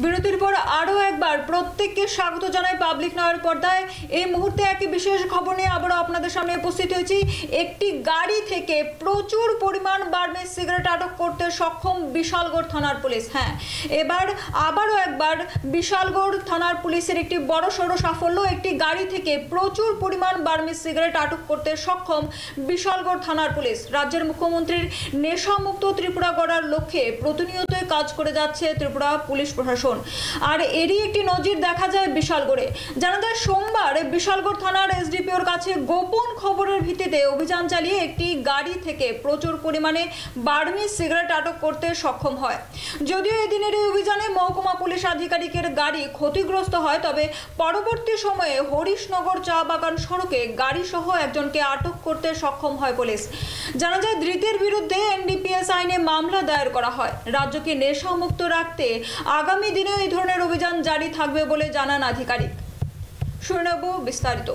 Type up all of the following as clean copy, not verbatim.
বিরতির পর আরও একবার প্রত্যেককে স্বাগত জানাই পাবলিক নয়ের পর্দায়। এই মুহূর্তে একটি বিশেষ খবর নিয়ে আবারও আপনাদের সামনে উপস্থিত হয়েছি। একটি গাড়ি থেকে প্রচুর পরিমাণ বার্মিজ সিগারেট আটক করতে সক্ষম বিশালগড় থানার পুলিশ। হ্যাঁ, এবার আবারও একবার বিশালগড় থানার পুলিশের একটি বড়সড় সাফল্য। একটি গাড়ি থেকে প্রচুর পরিমাণ বার্মিজ সিগারেট আটক করতে সক্ষম বিশালগড় থানার পুলিশ। রাজ্যের মুখ্যমন্ত্রীর নেশামুক্ত ত্রিপুরা গড়ার লক্ষ্যে প্রতিনিয়তই কাজ করে যাচ্ছে ত্রিপুরা পুলিশ প্রশাসন। আর এরই একটি নজির দেখা যায় বিশালগড়ে। জানা যায় সোমবার বিশালগড় থানার এসডিপিওর কাছে গোপন খবরের ভিত্তিতে অভিযান চালিয়ে একটি গাড়ি থেকে প্রচুর পরিমাণে বার্মিজ সিগারেট আটক করতে সক্ষম হয়। যদিও এদিনের এই অভিযানে মহকুমা পুলিশ আধিকারিকের গাড়ি ক্ষতিগ্রস্ত হয়, তবে পরবর্তী সময়ে হরিশনগর চা বাগান সড়কে গাড়ি সহ একজনকে আটক করতে সক্ষম হয় পুলিশ। জানা যায় ধৃতের বিরুদ্ধে এনডিপিএস আইনে মামলা দায়ের করা হয়। রাজ্যকে নেশামুক্ত রাখতে আগামী দিনেও এই ধরনের অভিযান জারি থাকবে বলে জানান আধিকারিক। শুনে নেব বিস্তারিত।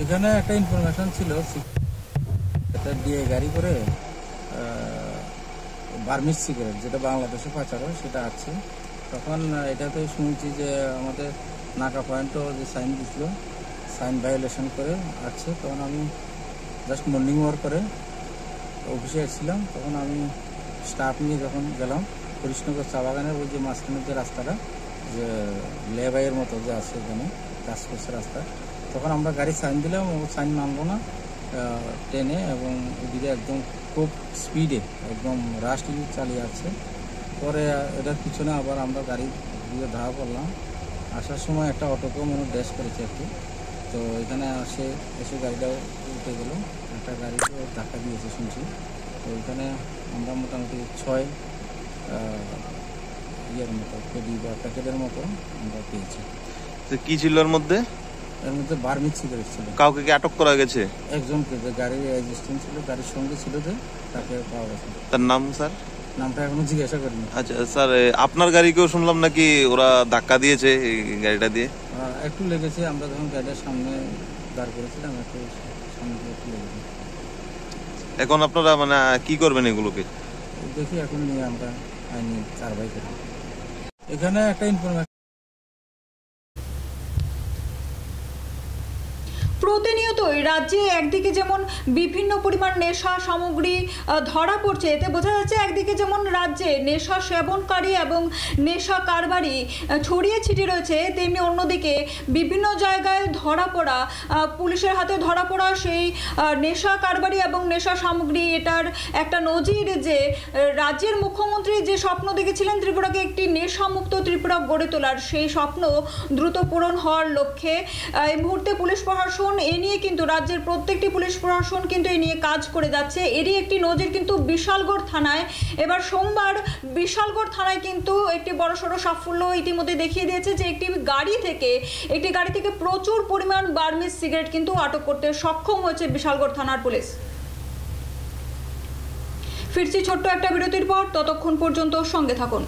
এখানে একটা ইনফরমেশন ছিল, এটা দিয়ে গাড়ি করে বার্মিজ সিগারেট যেটা বাংলাদেশে পাচার হয় সেটা আছে। তখন এটাতে শুনছি যে আমাদের নাকা পয়েন্টও যে সাইন দিছিল, সাইন ভায়োলেশন করে আছে। তখন আমি জাস্ট মর্নিং ওয়াক করে অফিসে এসেছিলাম। তখন আমি স্টাফ নিয়ে যখন গেলাম হরিশনগর চা বাগানের ওই যে মাঝখানের যে রাস্তাটা, যে লেবাইয়ের মতো যে আছে এখানে কাজ করছে রাস্তা, তখন আমরা গাড়ি সাইন দিলাম, ও সাইন মানলো না ট্রেনে, এবং ওদিকে একদম খুব স্পিডে একদম রাস্ট চালিয়ে আছে। পরে এটার পিছনে আবার আমরা গাড়ি দিয়ে ধাওয়া করলাম। আসার সময় একটা অটোকেও মনে ড্যাশ করেছে একটু, তো এখানে এসে গাড়িটাও উঠে গেল, একটা গাড়িকেও ধাক্কা দিয়েছে শুনছি। তো এখানে আমরা মোটামুটি 6 ইয়ের মতো পেডি বা প্যাকেটের মতো আমরা পেয়েছি। তো কি ছিল এর মধ্যে? এর মধ্যে বার্মিজ সিগারেট ছিল। কাউকে কি আটক করা গেছে? একজনকে, যে গাড়ির এজেন্ট ছিল, গাড়ির সঙ্গে ছিল, যে তাকে পাওয়া গেছে। তার নাম স্যার? নামটা এখনো জিজ্ঞাসা করিনি। আচ্ছা স্যার, আপনার গাড়িকেও শুনলাম নাকি ওরা ধাক্কা দিয়েছে এই গাড়িটা দিয়ে? একটু লেগেছে, আমরা যখন গাড়িটার সামনে দাঁড় করেছিলাম একটু সামনে একটু লেগেছে। এখন আপনারা মানে কি করবেন এগুলোকে? দেখি এখন নিয়ে আমরা আইনি কারবাই করি। এখানে একটা ইনফরমেশন, প্রতিনিয়তই রাজ্যে একদিকে যেমন বিভিন্ন পরিমাণ নেশা সামগ্রী ধরা পড়ছে, এতে বোঝা যাচ্ছে একদিকে যেমন রাজ্যে নেশা সেবনকারী এবং নেশা কারবারি ছড়িয়ে ছিটিয়ে রয়েছে, তেমনি অন্যদিকে বিভিন্ন জায়গায় ধরা পড়া, পুলিশের হাতে ধরা পড়া সেই নেশা কারবারি এবং নেশা সামগ্রী। এটার একটা নজির যে রাজ্যের মুখ্যমন্ত্রী যে স্বপ্ন দেখেছিলেন ত্রিপুরাকে একটি নেশামুক্ত ত্রিপুরা গড়ে তোলার, সেই স্বপ্ন দ্রুত পূরণ হওয়ার লক্ষ্যে এই মুহূর্তে পুলিশ প্রশাসন এ নিয়ে কিন্তু রাজ্যের প্রত্যেকটি পুলিশ প্রশাসন কিন্তু এ নিয়ে কাজ করে যাচ্ছে। এরই একটি নজির কিন্তু বিশালগড় থানায়। এবার সোমবার বিশালগড় থানায় কিন্তু একটি বড়সড় সাফল্য ইতিমধ্যে দেখিয়ে দিয়েছে যে একটি গাড়ি থেকে প্রচুর পরিমাণ বার্মিজ সিগারেট কিন্তু আটক করতে সক্ষম হয়েছে বিশালগড় থানার পুলিশ। ফিরছি ছোট্ট একটা বিরতির পর, ততক্ষণ পর্যন্ত সঙ্গে থাকুন।